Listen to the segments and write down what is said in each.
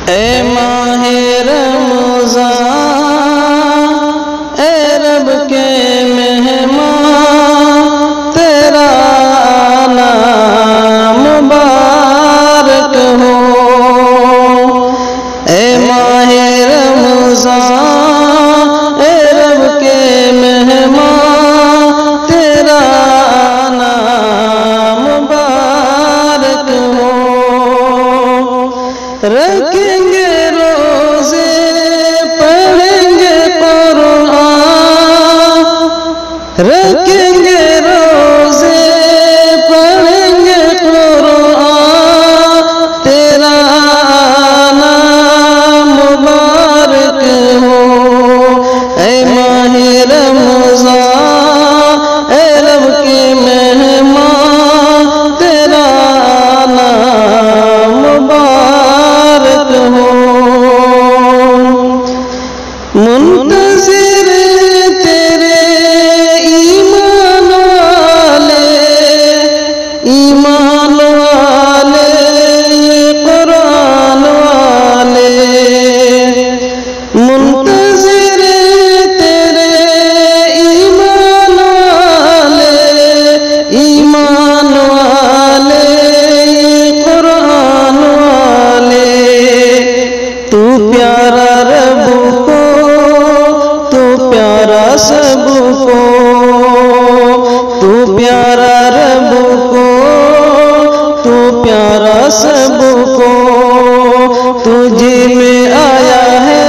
ए माहे रमज़ान ए रब के मेहमान तेरा नाम मुबारक हो। ए माहे रमज़ान ए रब के मेहमान तेरा नाम मुबारक हो। रखेंगे रोज़े पढ़ेंगे कुरान, रखेंगे रोज़े पढ़ेंगे कुरान तेरा नाम मुबारक हो। ऐ माहे रमज़ान ऐ रब के मेहमान तेरा नाम मुबारक हो। मुंतज़िर तेरे ईमान वाले कुरान वाले, मुंतज़िर तेरे ईमान वाले कुरान वाले। तू प्यारा रब को तू प्यारा सबको, तू प्यारा रब को तू प्यारा सबको। तुझे में आया है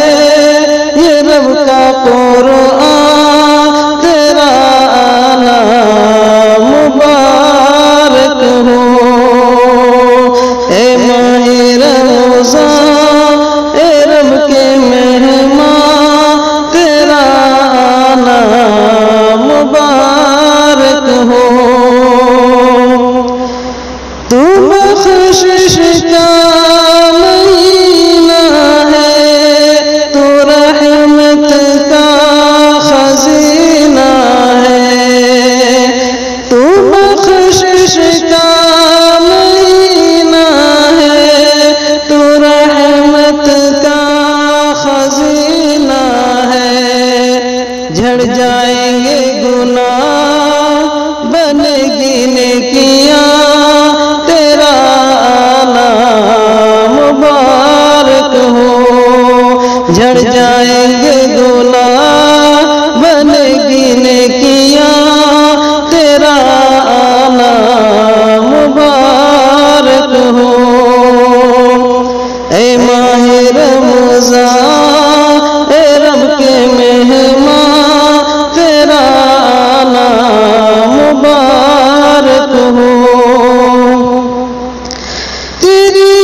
ये रब का कुरान तेरा नाम मुबारक हो। ए माहे रमज़ान ए रब के मेहमान तेरा नाम मुबारक हो। तू बख्शिश का महीना है, तू रहमत का खजीना है। तू बख्शिश का महीना है, तू रहमत का खजीना है। झड़ जाएंगे गुनाह बनेगी नेकियां तेरा नाम मुबारक हो। झड़ जाएंगे गुनाह बनेगी नेकियां तेरा नाम मुबारक हो। ए माहे रमज़ान ए रब के मेहमान तेरा नाम मुबारक हो। तेरी